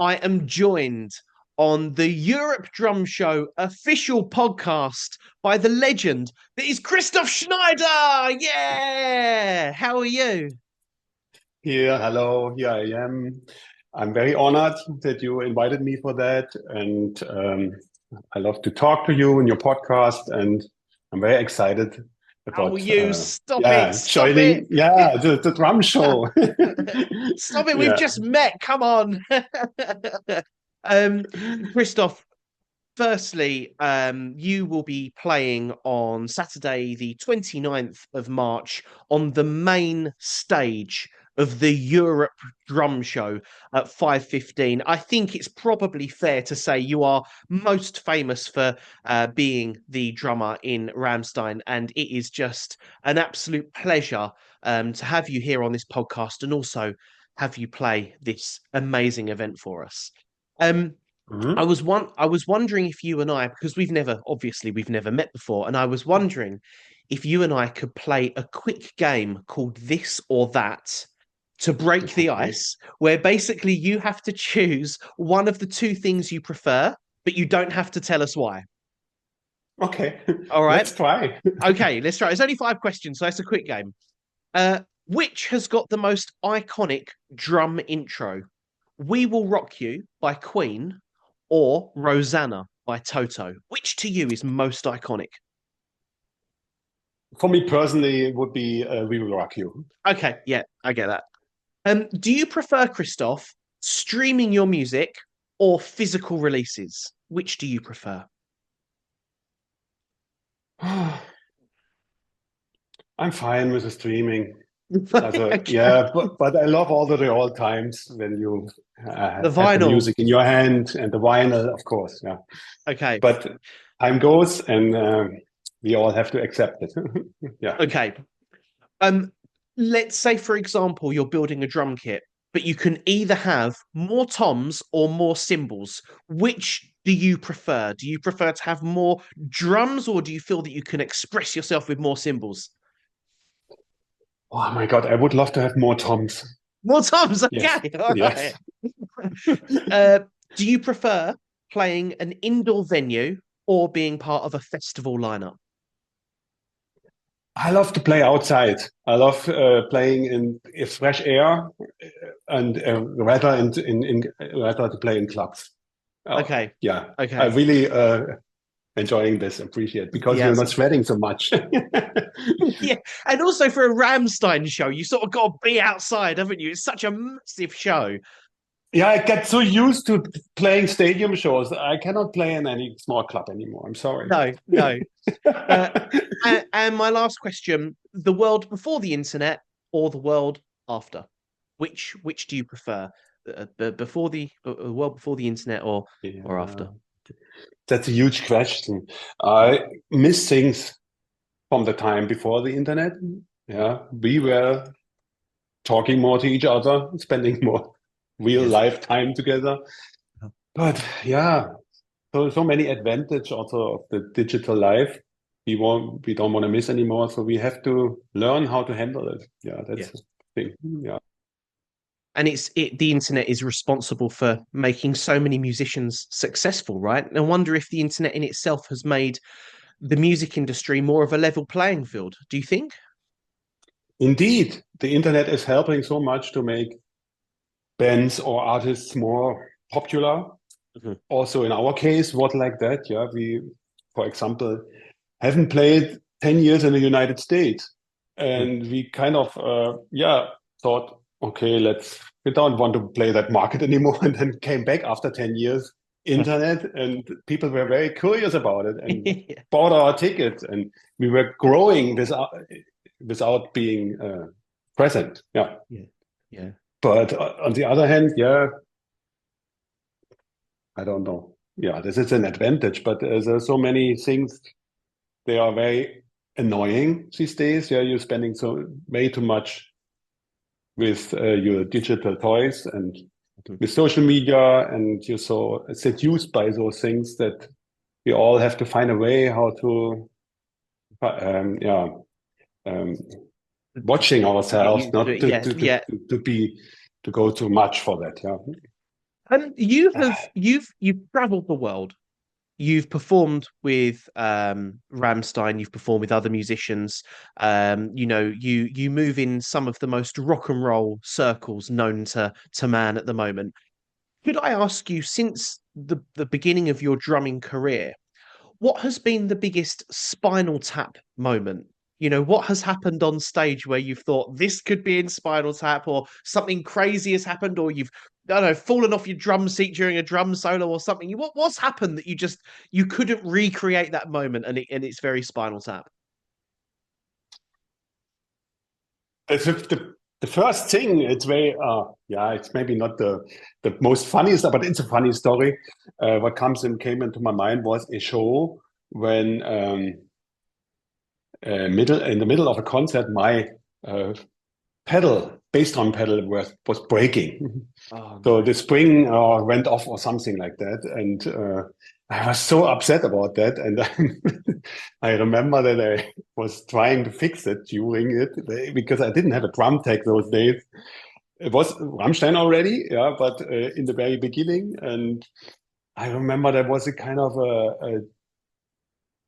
I am joined on the Europe Drum Show official podcast by the legend that is Christoph Schneider. Yeah. How are you? Here, hello, here I am. I'm very honored that you invited me for that, and I love to talk to you in your podcast, and I'm very excited Oh, about you stop it. yeah, Stop it. joining the drum show. Stop it. We've Yeah. just met. Come on. um, Christoph, firstly, you will be playing on Saturday, the 29th of March, on the main stage of the Europe Drum Show at 5:15. I think it's probably fair to say you are most famous for being the drummer in Rammstein, and it is just an absolute pleasure to have you here on this podcast and also have you play this amazing event for us. Um, I Mhm. was I was wondering if you and I, because we've never met before, and I was wondering if you and I could play a quick game called This or That to break the Okay. ice, where basically you have to choose one of the two things you prefer, but you don't have to tell us why. Okay. All right. Let's try. Okay, let's try. It's only five questions, so it's a quick game. Which has got the most iconic drum intro? We Will Rock You by Queen or Rosanna by Toto? Which to you is most iconic? For me personally, it would be We Will Rock You. Okay, yeah, I get that. Do you prefer, Christoph, streaming your music or physical releases? Which do you prefer? I'm fine with the streaming. Okay. Yeah, but I love all the old times when you The had the vinyl. music in your hand and the vinyl, of course. Yeah, Okay. but time goes, and we all have to accept it. Yeah. Okay. Um, let's say, for example, you're building a drum kit, but you can either have more toms or more cymbals. Which do you prefer? Do you prefer to have more drums, or do you feel that you can express yourself with more cymbals? Oh my God, I would love to have more toms. More toms, Yes, okay, all right. yes. Uh, do you prefer playing an indoor venue or being part of a festival lineup? I love to play outside. I love playing in fresh air, and rather to play in clubs. Okay, Yeah, I okay, really enjoying this, appreciate because you're yes, not sweating so much. yeah, and also for a Rammstein show, you sort of got to be outside, haven't you? It's such a massive show. Yeah, I get so used to playing stadium shows. I cannot play in any small club anymore. I'm sorry. No, no. Uh, and my last question: the world before the internet or the world after? Which do you prefer? Before the world before the internet or Yeah, after? that's a huge question. I miss things from the time before the internet. Yeah, we were talking more to each other, spending more real Yes. life time together. But yeah, so many advantage also of the digital life. We don't want to miss anymore. So we have to learn how to handle it. Yeah, Yeah. that's the thing. Yeah. And the internet is responsible for making so many musicians successful, right? And I wonder if the internet in itself has made the music industry more of a level playing field. Do you think? Indeed, the internet is helping so much to make bands or artists more popular. Mhm. Also, in our case, what like that? Yeah, we, for example, haven't played 10 years in the United States. Mhm. And we kind of, yeah, thought, okay, we don't want to play that market anymore. And then came back after 10 years, internet, and people were very curious about it and Yeah, bought our tickets. And we were growing without being present. Yeah. yeah, yeah. But on the other hand, yeah, I don't know. Yeah, this is an advantage, but there's so many things. They are very annoying these days. Yeah, you're spending so way too much with your digital toys and Mhm. with social media, and you're so seduced by those things that we all have to find a way how to, yeah, um, watching To get ourselves, used to not it. Yes, yeah. to be to go too much for that. Yeah. And you've traveled the world. You've performed with Rammstein, you've performed with other musicians. You move in some of the most rock and roll circles known to man at the moment. Could I ask you, since the beginning of your drumming career, what has been the biggest Spinal Tap moment? What has happened on stage where you've thought this could be in Spinal Tap, or something crazy has happened, or you've, I don't know, fallen off your drum seat during a drum solo or something? What's happened that you couldn't recreate that moment, and it's very Spinal Tap? The first thing, it's very, it's maybe not the most funniest, but it's a funny story. What came into my mind was a show when in the middle of a concert, my bass drum pedal was breaking. Oh, So no. the spring went off or something like that, and I was so upset about that. And I remember that I was trying to fix it during it because I didn't have a drum tech those days. It was Rammstein already, yeah, but in the very beginning, and I remember there was a kind of a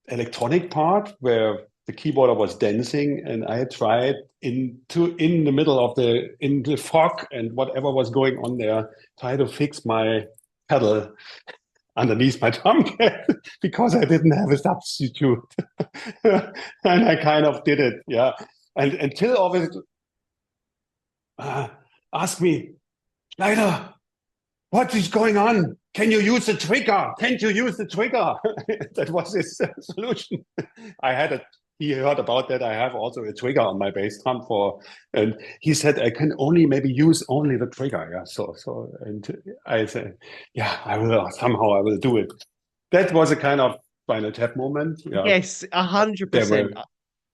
electronic part where the keyboarder was dancing, and I tried in the middle of in the fog and whatever was going on there, try to fix my pedal underneath my drum pad because I didn't have a substitute. And I kind of did it, yeah. And until all of it asked me, Schneider, what is going on? Can you use the trigger? Can't you use the trigger? That was his solution. He heard about that. I have also a trigger on my bass drum and he said I can only maybe use only the trigger. Yeah. And I said, yeah, I will do it. That was a kind of Spinal Tap moment. Yeah. Yes, There 100%.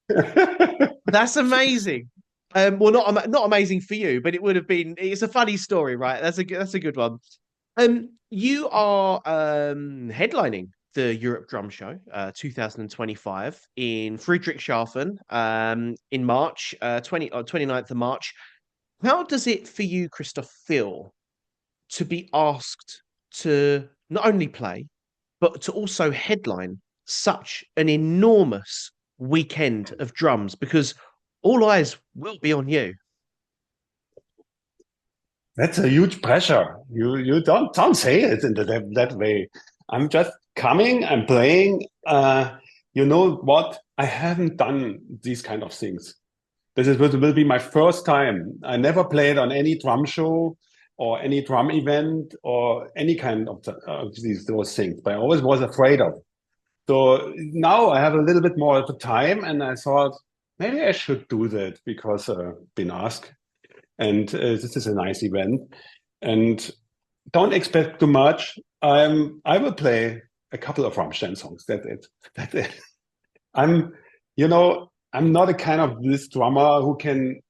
were. That's amazing. Well, not amazing for you, but it would have been. It's a funny story, right? That's a good one. You are headlining the Europe Drum Show 2025 in Friedrichshafen in March, 29th of March. How does it for you, Christoph, feel to be asked to not only play, but to also headline such an enormous weekend of drums? Because all eyes will be on you. That's a huge pressure. You don't say it in that way. I'm just coming and playing. You know what? I haven't done these kind of things. Will be my first time. I never played on any drum show or any drum event or any kind of those things. But I always was afraid of. So now I have a little bit more of the time, and I thought maybe I should do that because been asked. And this is a nice event. And don't expect too much. I will play a couple of Rammstein songs. That's it. That's it. I'm, I'm not a kind of this drummer who can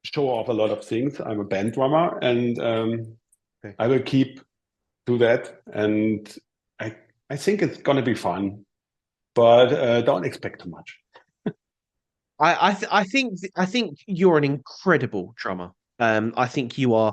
show off a lot of things. I'm a band drummer, and Okay. I will keep do that. And I think it's gonna be fun, but don't expect too much. I think you're an incredible drummer. I think you are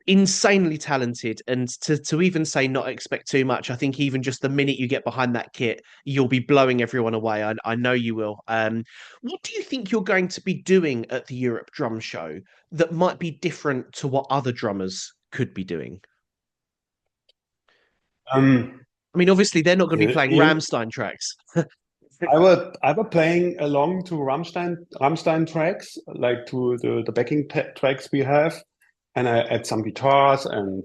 insanely talented, and to even say not expect too much, I think even just the minute you get behind that kit, you'll be blowing everyone away. I know you will. What do you think you're going to be doing at the Europe Drum Show that might be different to what other drummers could be doing? Um, I mean, obviously they're not going to be playing you Rammstein tracks. I will playing along to Rammstein tracks, like to the backing tracks we have, and I add some guitars and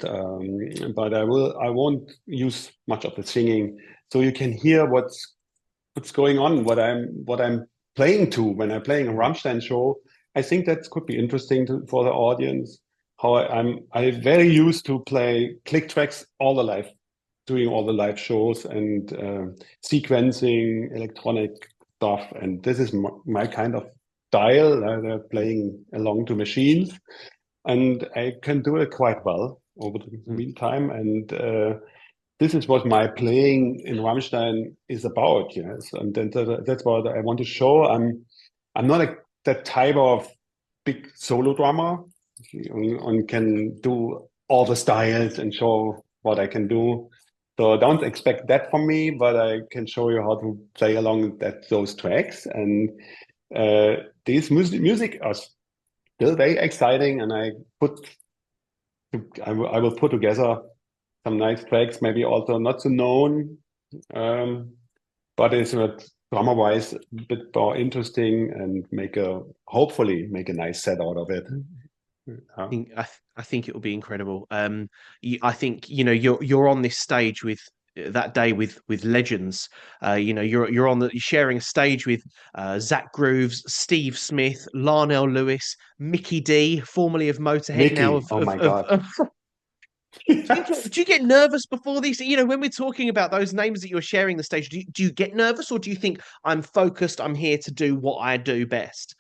but I won't use much of the singing, so you can hear what's going on, what I'm playing to when I'm playing a Rammstein show. I think that could be interesting for the audience. How I'm very used to play click tracks all the life, doing all the live shows and sequencing electronic stuff, and this is my kind of style. Playing along to machines, and I can do it quite well over the meantime. And this is what my playing in Rammstein is about. Yes, and then that's what I want to show. I'm not that type of big solo drummer and can do all the styles and show what I can do. So don't expect that from me, but I can show you how to play along those tracks. And these music are still very exciting, and I will put together some nice tracks, maybe also not so known, um, but it's drama wise a bit more interesting and hopefully make a nice set out of it. Yeah. I think it will be incredible. I think you're on this stage with that day with legends. You're sharing a stage with Zach Grooves, Steve Smith, Larnell Lewis, Mickey D, formerly of Motorhead, now Mickey, oh my of God. Yes. do you get nervous before these? When we're talking about those names that you're sharing the stage, do you get nervous, or do you think I'm focused? I'm here to do what I do best.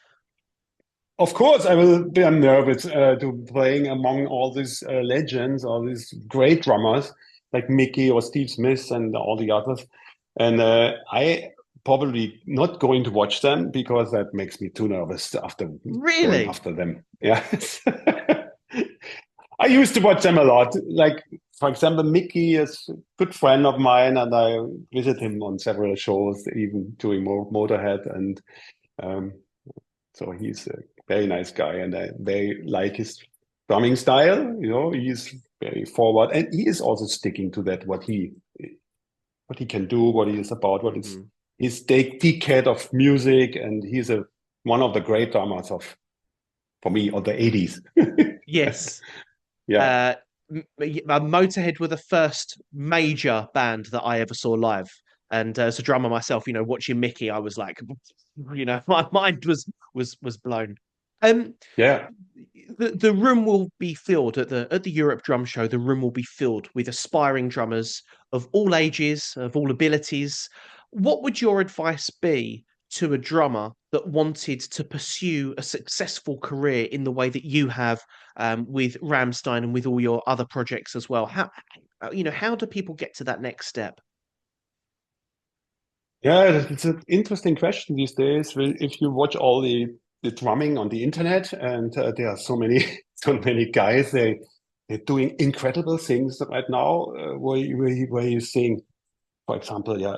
Of course, I will be nervous to playing among all these legends, all these great drummers like Mickey or Steve Smith and all the others. And I probably not going to watch them because that makes me too nervous after going Really? after them. Yeah. I used to watch them a lot. Like, for example, Mickey is a good friend of mine, and I visit him on several shows, even doing Motorhead. And um, so he's a very nice guy, and I very like his drumming style. He's very forward, and he is also sticking to that what he can do, what he is about, what is Mhm. his decade of music, and he's one of the great drummers for me of the 80s. Yes. Yeah. Uh, Motorhead were the first major band that I ever saw live. And as a drummer myself, watching Mickey, I was like, my mind was blown. Um, Yeah. the room will be filled at the Europe Drum Show. The room will be filled with aspiring drummers of all ages, of all abilities. What would your advice be to a drummer that wanted to pursue a successful career in the way that you have with Rammstein and with all your other projects as well? How do people get to that next step? Yeah, it's an interesting question these days. If you watch all the drumming on the internet, and there are so many so many guys, they're doing incredible things right now. Where you think, for example, yeah,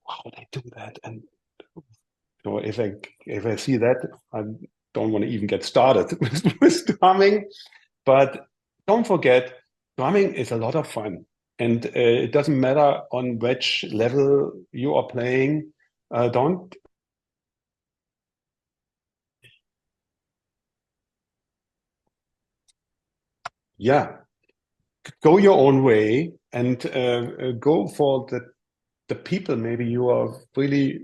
how they do that, and if I see that, I don't want to even get started with drumming. But don't forget, drumming is a lot of fun, and it doesn't matter on which level you are playing. Don't Yeah, go your own way and go for the people maybe you are really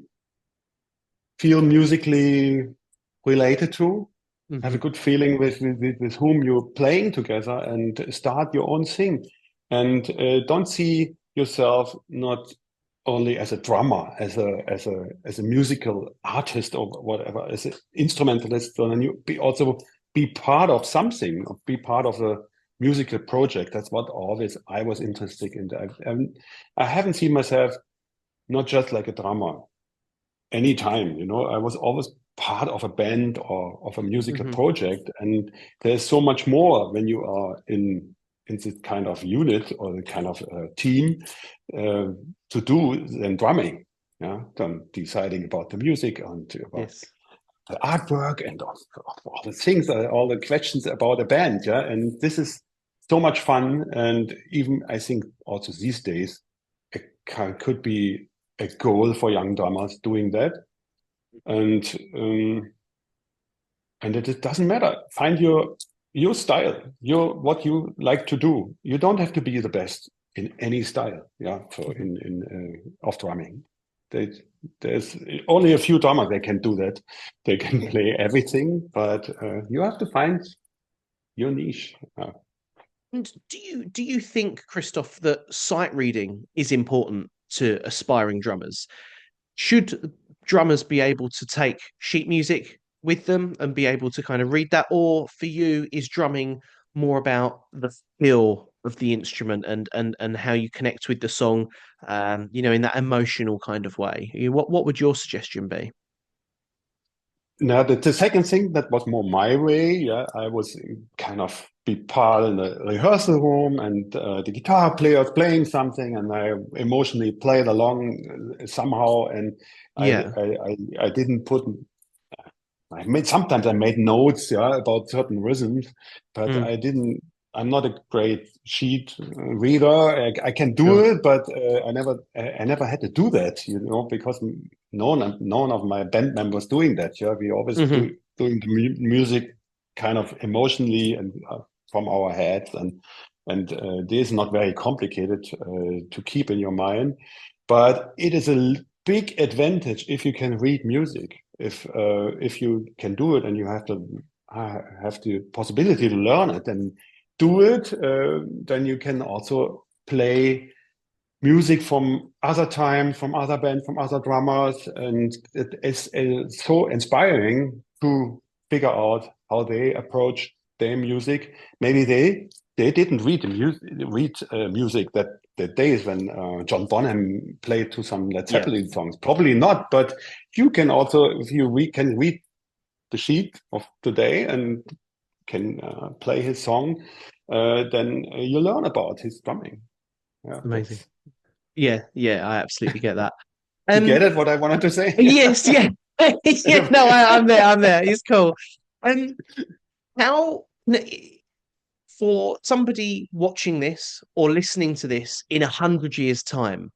feel musically related to. Have a Hmm. good feeling with whom you're playing together, and start your own thing. And don't see yourself not only as a drummer, as a musical artist or whatever, as an instrumentalist, and you also be part of something, or be part of a musical project. That's what always I was interested in. I haven't seen myself not just like a drummer anytime. I was always part of a band or of a musical Hmm. project, and there's so much more when you are in this kind of unit or the kind of team uh, to do than drumming. Yeah, than deciding about the music and about Yes. the artwork and of all the things, all the questions about a band. Yeah, and this is so much fun, and even I think also these days it could be a goal for young drummers doing that. And it doesn't matter. Find your style, what you like to do. You don't have to be the best in any style. Yeah, for Mhm. in of drumming. They, there's only a few drummers they can do that. They can play everything, but you have to find your niche. And do you think, Christoph, that sight reading is important to aspiring drummers? Should drummers be able to take sheet music with them and be able to kind of read that? Or for you, is drumming more about the feel of the instrument and how you connect with the song, in that emotional kind of way? What would your suggestion be? now the second thing that was more my way, yeah, I was kind of be part in the rehearsal room, and the guitar player was playing something, and I emotionally played along somehow, and Yeah. I didn't put. Sometimes I made notes, yeah, about certain rhythms, but Mm, I didn't. I'm not a great sheet reader. I can do sure. it, but I never had to do that, because none of my band members doing that. Yeah, we always Hmm. doing the music kind of emotionally and from our heads, and this is not very complicated to keep in your mind, but it is a big advantage if you can read music. If you can do it and you have the possibility to learn it and do it, then you can also play music from other time, from other bands, from other drummers, and it is so inspiring to figure out how they approach their music. Maybe they didn't read music that the days when John Bonham played to some Led Yeah. Zeppelin songs. Probably not, but you can also, if you can read the sheet of today and can play his song, then you learn about his drumming. Yeah, Amazing. that's. Yeah. Yeah. I absolutely get that. You get Um, it, what I wanted to say? yes. Yeah. Yeah. No, I'm there. I'm there. It's cool. Um, how for somebody watching this or listening to this in 100 years' time,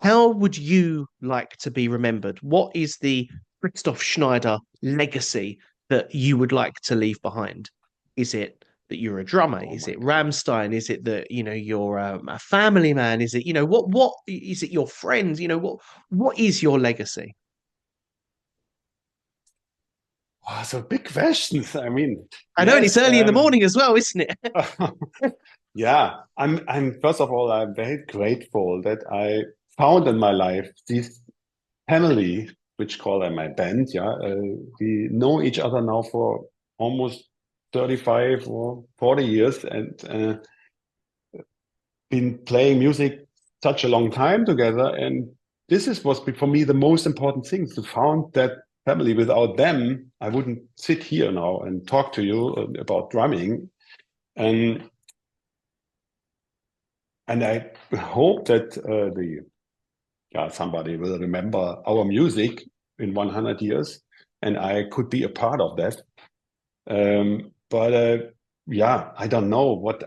how would you like to be remembered? What is the Christoph Schneider legacy that you would like to leave behind? Is it that you're a drummer? Oh Is my it God. Rammstein? Is it that you're a family man? Is it what is it your friends? What is your legacy? Oh, so big questions. I mean, I know, and it's yes. early in the morning as well, isn't it? Yeah, I'm first of all, I'm very grateful that I found in my life this family, which call them my band. Yeah, we know each other now for almost 35 or 40 years, and been playing music such a long time together. And was for me the most important thing to found that family. Without them, I wouldn't sit here now and talk to you about drumming. And I hope that the yeah, somebody will remember our music in 100 years, and I could be a part of that. But yeah, I don't know what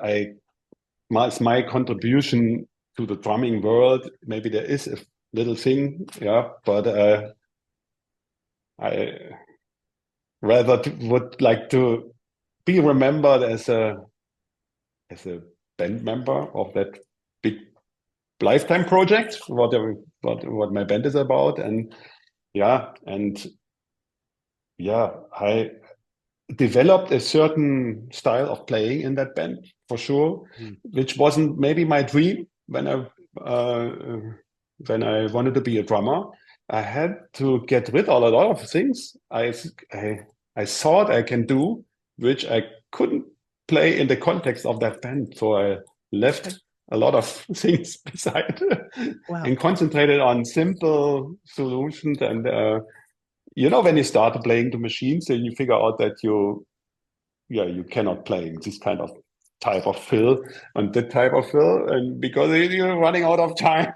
my contribution to the drumming world. Maybe there is a little thing, yeah, but I would like to be remembered as a band member of that big lifetime project, what my band is about, and yeah, I developed a certain style of playing in that band for sure, Mm. which wasn't maybe my dream uh, when I wanted to be a drummer. I had to get rid of a lot of things I I thought I can do, which I couldn't play in the context of that band. So I left a lot of things beside Wow. and concentrated on simple solutions. And when you start playing the machines, then you figure out that you cannot play this kind of type of fill and that type of fill, and because you're running out of time.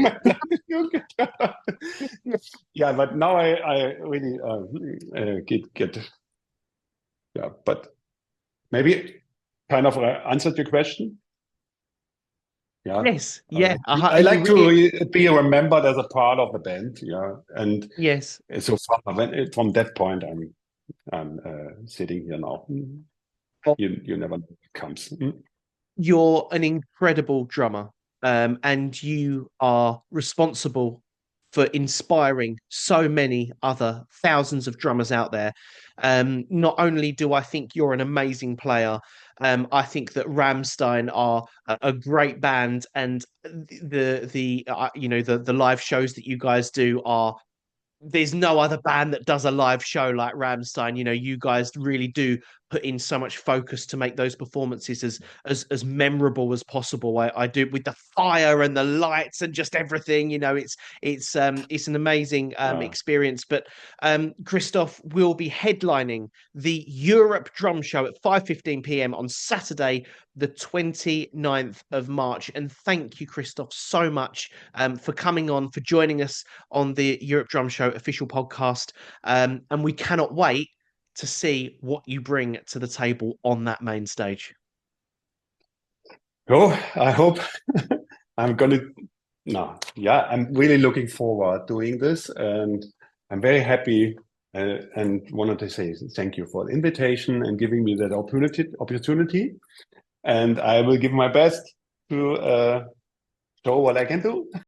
Yeah, but now I really get yeah, but maybe kind of answered your question. Yeah, Yes. Yeah. I You like to really. be remembered as a part of the band. Yeah, and Yes. so from that point, I'm sitting here now. You never know what comes. You're an incredible drummer, and you are responsible for inspiring so many other thousands of drummers out there. Not only do I think you're an amazing player, I think that Rammstein are a great band, and the live shows that you guys do are there's no other band that does a live show like Rammstein. You know, you guys really do put in so much focus to make those performances as memorable as possible. I do, with the fire and the lights and just everything. You know, it's an amazing experience. But Christoph will be headlining the Europe Drum Show at 5:15 p.m. on Saturday, the 29th of March. And thank you, Christoph, so much for coming on, for joining us on the Europe Drum Show official podcast. And we cannot wait to see what you bring to the table on that main stage. Oh, I hope I'm gonna. No, yeah, I'm really looking forward doing this, and I'm very happy. And wanted to say thank you for the invitation and giving me that opportunity. And I will give my best to show what I can do.